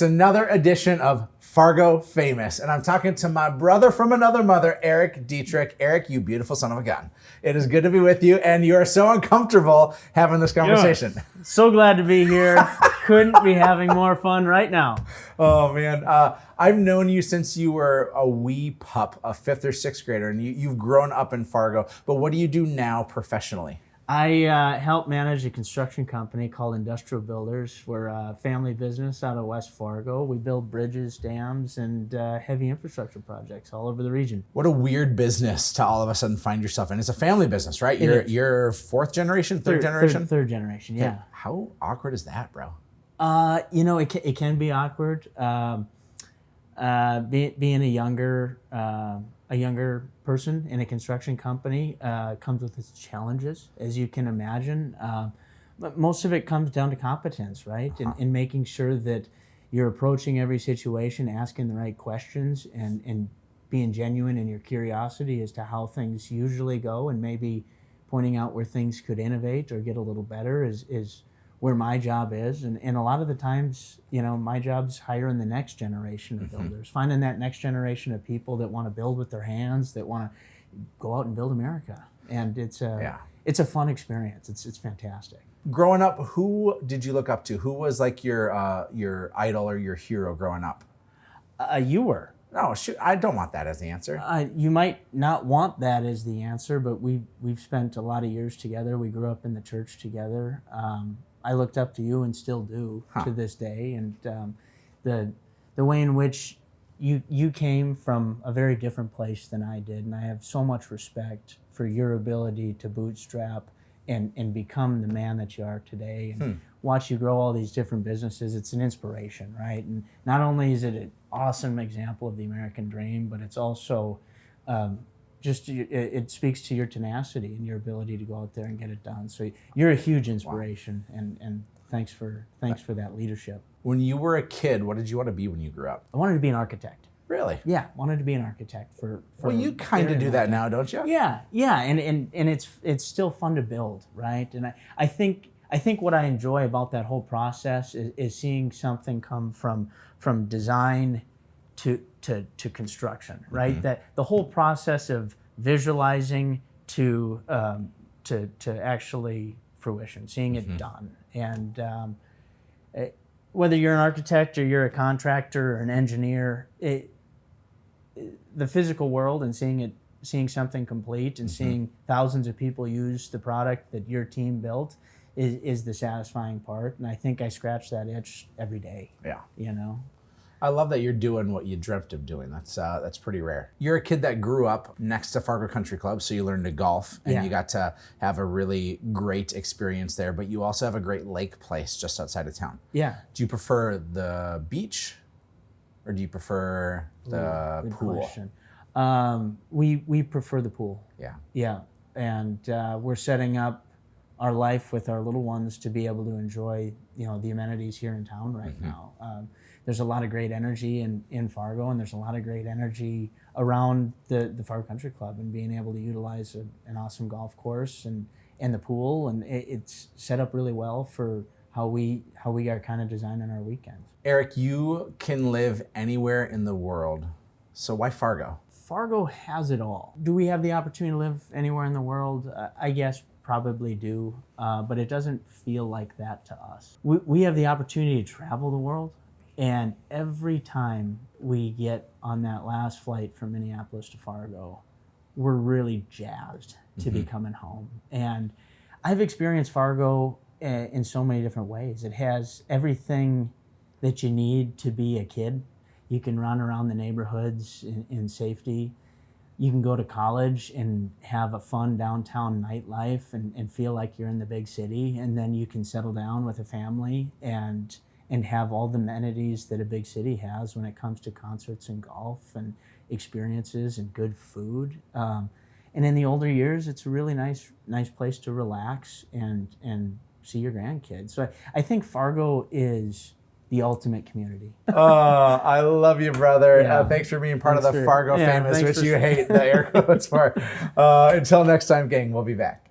another edition of Fargo Famous, and I'm talking to my brother from another mother, Erik Diederich. Erik, you beautiful son of a gun. It is good to be with you, and you are so uncomfortable having this conversation. Yeah. So glad to be here. Couldn't be having more fun right now. Oh, man. I've known you since you were a wee pup, a 5th or 6th grader, and you've grown up in Fargo. But what do you do now professionally? I help manage a construction company called Industrial Builders. We're a family business out of West Fargo. We build bridges, dams, and heavy infrastructure projects all over the region. What a weird business to all of a sudden find yourself in. It's a family business, right? You're 4th generation, third generation? Third generation, yeah. How awkward is that, bro? It can be awkward. Being a younger person in a construction company comes with its challenges, as you can imagine. But most of it comes down to competence, right? In making sure that you're approaching every situation, asking the right questions, and being genuine in your curiosity as to how things usually go, and maybe pointing out where things could innovate or get a little better is where my job is. And a lot of the times, my job's hiring the next generation of builders, finding that next generation of people that want to build with their hands, that want to go out and build America. And it's a fun experience. It's fantastic. Growing up, who did you look up to? Who was like your idol or your hero growing up? You were. No, shoot, I don't want that as the answer. You might not want that as the answer, but we've spent a lot of years together. We grew up in the church together. I looked up to you and still do to this day. And the way in which you came from a very different place than I did, and I have so much respect for your ability to bootstrap and become the man that you are today, and watch you grow all these different businesses. It's an inspiration, right? And not only is it an awesome example of the American dream, but it's also it speaks to your tenacity and your ability to go out there and get it done. So you're a huge inspiration, and thanks for that leadership. When you were a kid, what did you want to be when you grew up? I wanted to be an architect. Really? Yeah, wanted to be an architect for well, you kind of do that now, don't you? Yeah, and it's still fun to build, right? And I think what I enjoy about that whole process is seeing something come from design to construction, right? That the whole process of visualizing to actually fruition, seeing it done. And whether you're an architect or you're a contractor or an engineer, the physical world and seeing something complete and seeing thousands of people use the product that your team built is the satisfying part. And I think I scratch that itch every day. Yeah. I love that you're doing what you dreamt of doing. That's pretty rare. You're a kid that grew up next to Fargo Country Club, so you learned to golf, and you got to have a really great experience there, but you also have a great lake place just outside of town. Yeah. Do you prefer the beach, or do you prefer the pool? Good question. We prefer the pool. Yeah. And we're setting up our life with our little ones to be able to enjoy, the amenities here in town right now. There's a lot of great energy in Fargo, and there's a lot of great energy around the Fargo Country Club, and being able to utilize an awesome golf course and the pool, and it's set up really well for how we are kind of designing our weekends. Erik, you can live anywhere in the world, so why Fargo? Fargo has it all. Do we have the opportunity to live anywhere in the world? I guess probably do, but it doesn't feel like that to us. We have the opportunity to travel the world. And every time we get on that last flight from Minneapolis to Fargo, we're really jazzed to be coming home. And I've experienced Fargo in so many different ways. It has everything that you need to be a kid. You can run around the neighborhoods in safety. You can go to college and have a fun downtown nightlife and feel like you're in the big city. And then you can settle down with a family and have all the amenities that a big city has when it comes to concerts and golf and experiences and good food. And in the older years, it's a really nice place to relax and see your grandkids. So I think Fargo is the ultimate community. I love you, brother. Yeah. Thanks for being part of the Fargo Famous, which you hate the air quotes for. Until next time, gang, we'll be back.